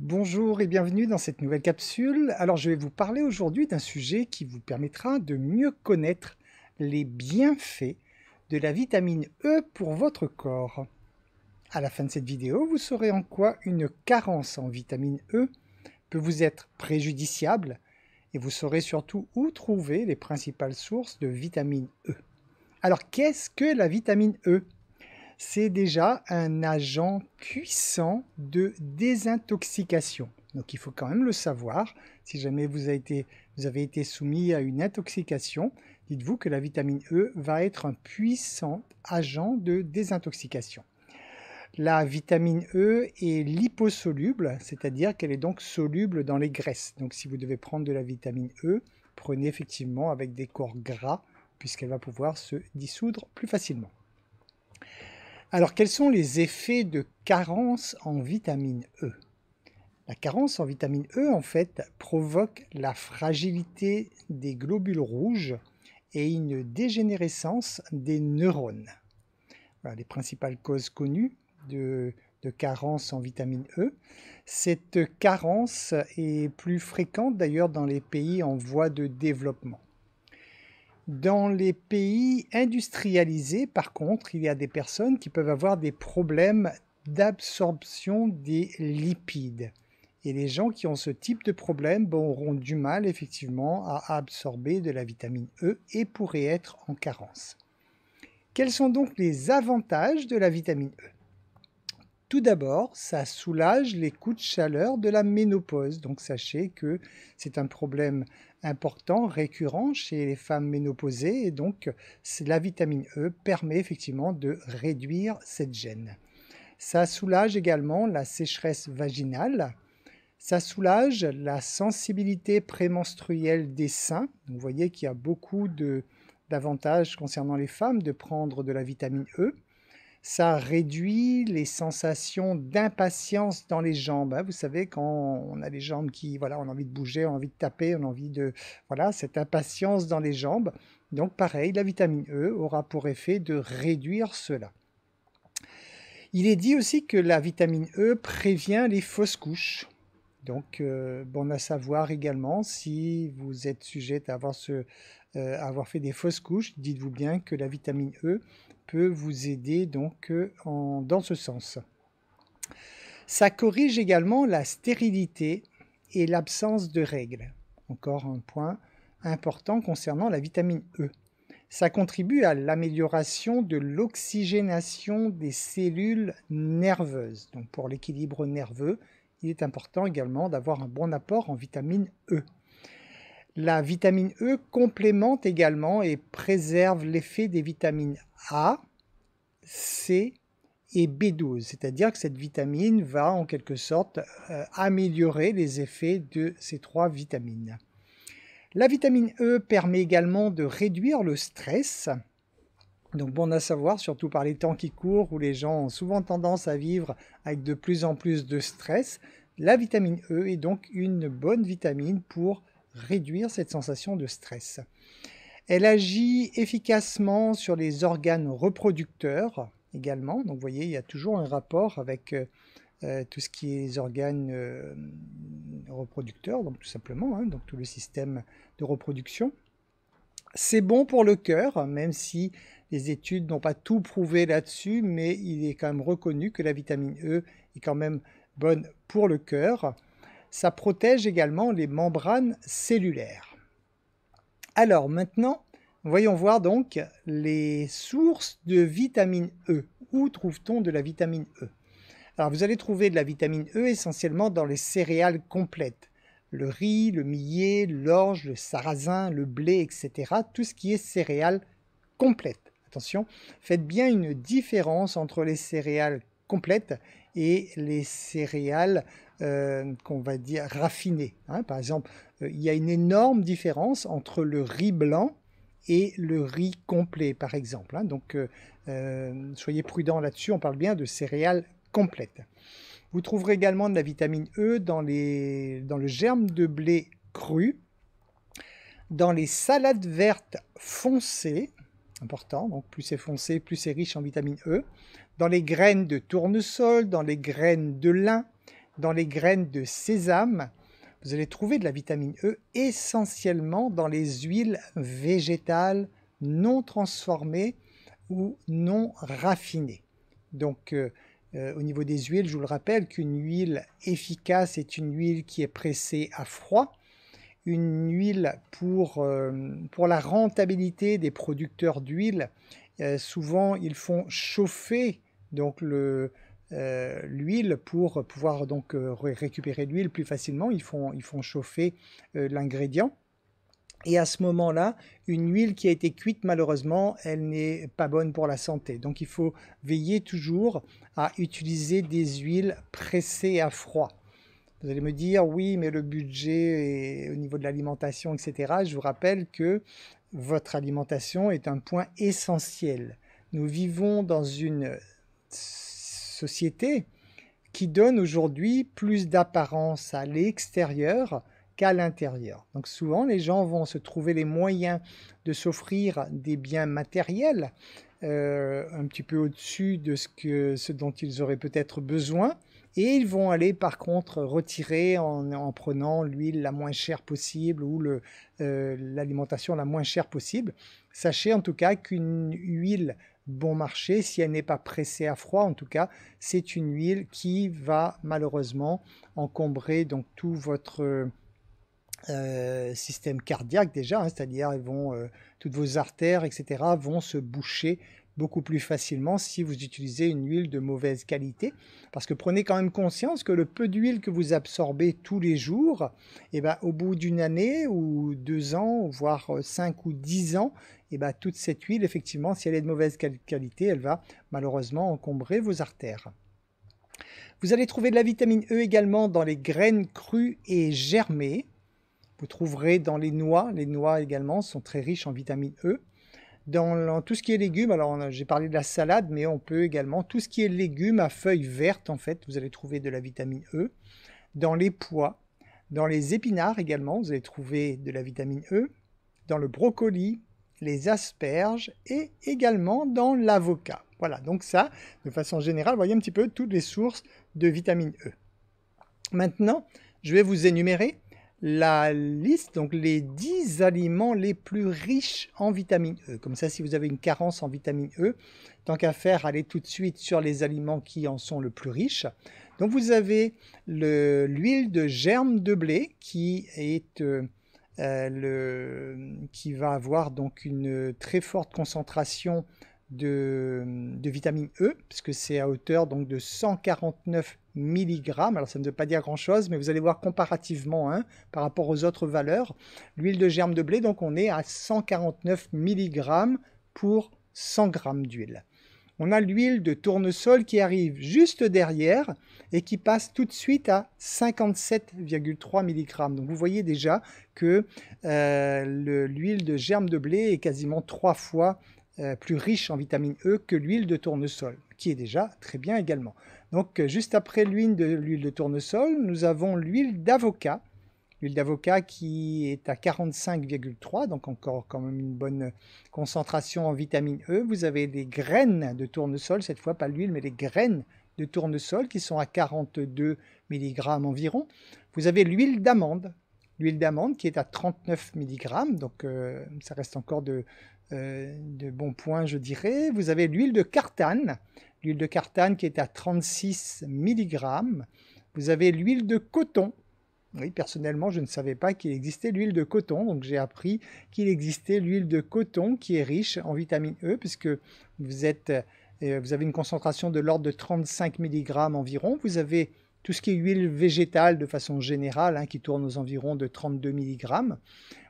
Bonjour et bienvenue dans cette nouvelle capsule. Alors je vais vous parler aujourd'hui d'un sujet qui vous permettra de mieux connaître les bienfaits de la vitamine E pour votre corps. À la fin de cette vidéo, vous saurez en quoi une carence en vitamine E peut vous être préjudiciable et vous saurez surtout où trouver les principales sources de vitamine E. Alors qu'est-ce que la vitamine E? C'est déjà un agent puissant de désintoxication. Donc il faut quand même le savoir. Si jamais vous avez été soumis à une intoxication, dites-vous que la vitamine E va être un puissant agent de désintoxication. La vitamine E est liposoluble, c'est-à-dire qu'elle est donc soluble dans les graisses. Donc si vous devez prendre de la vitamine E, prenez effectivement avec des corps gras, puisqu'elle va pouvoir se dissoudre plus facilement. Alors, quels sont les effets de carence en vitamine E? La carence en vitamine E, en fait, provoque la fragilité des globules rouges et une dégénérescence des neurones. Voilà les principales causes connues de carence en vitamine E. Cette carence est plus fréquente d'ailleurs dans les pays en voie de développement. Dans les pays industrialisés, par contre, il y a des personnes qui peuvent avoir des problèmes d'absorption des lipides. Et les gens qui ont ce type de problème auront du mal effectivement à absorber de la vitamine E et pourraient être en carence. Quels sont donc les avantages de la vitamine E? Tout d'abord, ça soulage les coups de chaleur de la ménopause. Donc sachez que c'est un problème important, récurrent chez les femmes ménopausées. Et donc la vitamine E permet effectivement de réduire cette gêne. Ça soulage également la sécheresse vaginale. Ça soulage la sensibilité prémenstruelle des seins. Vous voyez qu'il y a beaucoup d'avantages concernant les femmes de prendre de la vitamine E. Ça réduit les sensations d'impatience dans les jambes. Vous savez, quand on a les jambes qui, voilà, on a envie de bouger, on a envie de taper, on a envie de, voilà, cette impatience dans les jambes. Donc pareil, la vitamine E aura pour effet de réduire cela. Il est dit aussi que la vitamine E prévient les fausses couches. Donc, bon à savoir également, si vous êtes sujette à avoir fait des fausses couches, dites-vous bien que la vitamine E peut vous aider donc dans ce sens. Ça corrige également la stérilité et l'absence de règles. Encore un point important concernant la vitamine E. Ça contribue à l'amélioration de l'oxygénation des cellules nerveuses. Donc pour l'équilibre nerveux, il est important également d'avoir un bon apport en vitamine E. La vitamine E complémente également et préserve l'effet des vitamines A, C et B12, c'est-à-dire que cette vitamine va en quelque sorte améliorer les effets de ces trois vitamines. La vitamine E permet également de réduire le stress. Donc bon à savoir, surtout par les temps qui courent où les gens ont souvent tendance à vivre avec de plus en plus de stress, la vitamine E est donc une bonne vitamine pour réduire cette sensation de stress. Elle agit efficacement sur les organes reproducteurs également. Donc vous voyez, il y a toujours un rapport avec tout ce qui est les organes reproducteurs, donc tout simplement, donc tout le système de reproduction. C'est bon pour le cœur, même si les études n'ont pas tout prouvé là-dessus, mais il est quand même reconnu que la vitamine E est quand même bonne pour le cœur. Ça protège également les membranes cellulaires. Alors maintenant, voyons voir donc les sources de vitamine E. Où trouve-t-on de la vitamine E? Alors vous allez trouver de la vitamine E essentiellement dans les céréales complètes. Le riz, le millet, l'orge, le sarrasin, le blé, etc. Tout ce qui est céréales complètes. Attention, faites bien une différence entre les céréales complètes et les céréales qu'on va dire raffinées. Par exemple, il y a une énorme différence entre le riz blanc et le riz complet, par exemple. Donc, soyez prudents là-dessus, on parle bien de céréales complètes. Vous trouverez également de la vitamine E dans le germe de blé cru, dans les salades vertes foncées, important, donc plus c'est foncé, plus c'est riche en vitamine E, dans les graines de tournesol, dans les graines de lin, dans les graines de sésame. Vous allez trouver de la vitamine E essentiellement dans les huiles végétales non transformées ou non raffinées. Donc, au niveau des huiles, je vous le rappelle qu'une huile efficace est une huile qui est pressée à froid. Une huile pour la rentabilité des producteurs d'huile, souvent ils font chauffer donc l'huile pour pouvoir donc récupérer l'huile plus facilement. Ils font chauffer l'ingrédient. Et à ce moment-là, une huile qui a été cuite, malheureusement, elle n'est pas bonne pour la santé. Donc il faut veiller toujours à utiliser des huiles pressées à froid. Vous allez me dire, oui, mais le budget et au niveau de l'alimentation, etc. Je vous rappelle que votre alimentation est un point essentiel. Nous vivons dans une société qui donne aujourd'hui plus d'apparence à l'extérieur qu'à l'intérieur. Donc souvent, les gens vont se trouver les moyens de s'offrir des biens matériels un petit peu au-dessus de ce dont ils auraient peut-être besoin. Et ils vont aller par contre retirer en prenant l'huile la moins chère possible ou l'alimentation la moins chère possible. Sachez en tout cas qu'une huile bon marché, si elle n'est pas pressée à froid, en tout cas, c'est une huile qui va malheureusement encombrer donc tout votre système cardiaque déjà, hein, c'est-à-dire toutes vos artères, etc., vont se boucher beaucoup plus facilement si vous utilisez une huile de mauvaise qualité. Parce que prenez quand même conscience que le peu d'huile que vous absorbez tous les jours, eh ben, au bout d'une année ou 2 ans, voire 5 ou 10 ans, eh ben, toute cette huile, effectivement, si elle est de mauvaise qualité, elle va malheureusement encombrer vos artères. Vous allez trouver de la vitamine E également dans les graines crues et germées. Vous trouverez dans les noix également sont très riches en vitamine E. Dans tout ce qui est légumes, alors j'ai parlé de la salade, mais on peut également, tout ce qui est légumes à feuilles vertes, en fait, vous allez trouver de la vitamine E. Dans les pois, dans les épinards également, vous allez trouver de la vitamine E. Dans le brocoli, les asperges et également dans l'avocat. Voilà, donc ça, de façon générale, vous voyez un petit peu toutes les sources de vitamine E. Maintenant, je vais vous énumérer la liste, donc les 10 aliments les plus riches en vitamine E. Comme ça, si vous avez une carence en vitamine E, tant qu'à faire, allez tout de suite sur les aliments qui en sont le plus riches. Donc vous avez l'huile de germe de blé qui va avoir donc une très forte concentration de vitamine E, puisque c'est à hauteur donc de 149 mg. Alors ça ne veut pas dire grand chose, mais vous allez voir comparativement par rapport aux autres valeurs, l'huile de germe de blé, donc on est à 149 mg pour 100 g d'huile. On a l'huile de tournesol qui arrive juste derrière et qui passe tout de suite à 57,3 mg. Donc vous voyez déjà que l'huile de germe de blé est quasiment 3 fois plus riche en vitamine E que l'huile de tournesol, qui est déjà très bien également. Donc juste après l'huile de tournesol, nous avons l'huile d'avocat. L'huile d'avocat qui est à 45,3, donc encore quand même une bonne concentration en vitamine E. Vous avez les graines de tournesol, cette fois pas l'huile, mais les graines de tournesol qui sont à 42 mg environ. Vous avez l'huile d'amande qui est à 39 mg, donc ça reste encore de bons points, je dirais. Vous avez l'huile de cartane qui est à 36 mg. Vous avez l'huile de coton. Oui, personnellement, je ne savais pas qu'il existait l'huile de coton, donc j'ai appris qu'il existait l'huile de coton qui est riche en vitamine E, puisque vous avez une concentration de l'ordre de 35 mg environ. Vous avez tout ce qui est huile végétale de façon générale, qui tourne aux environs de 32 mg.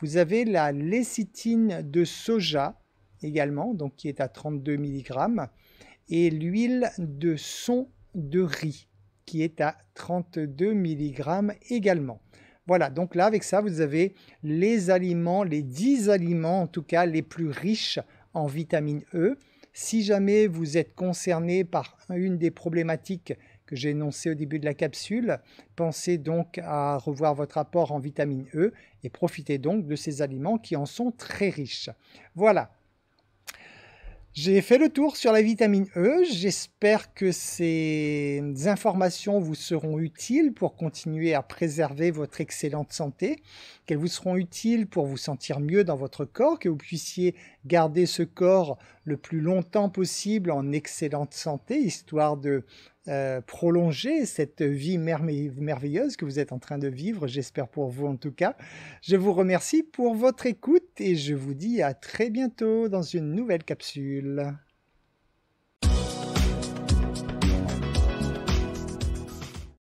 Vous avez la lécithine de soja également, donc qui est à 32 mg, et l'huile de son de riz qui est à 32 mg également. Voilà, donc là avec ça vous avez les aliments, les 10 aliments en tout cas les plus riches en vitamine E. Si jamais vous êtes concerné par une des problématiques que j'ai énoncées au début de la capsule, pensez donc à revoir votre apport en vitamine E et profitez donc de ces aliments qui en sont très riches. Voilà. J'ai fait le tour sur la vitamine E. J'espère que ces informations vous seront utiles pour continuer à préserver votre excellente santé, qu'elles vous seront utiles pour vous sentir mieux dans votre corps, que vous puissiez garder ce corps le plus longtemps possible en excellente santé, histoire de prolonger cette vie merveilleuse que vous êtes en train de vivre, j'espère pour vous en tout cas. Je vous remercie pour votre écoute et je vous dis à très bientôt dans une nouvelle capsule.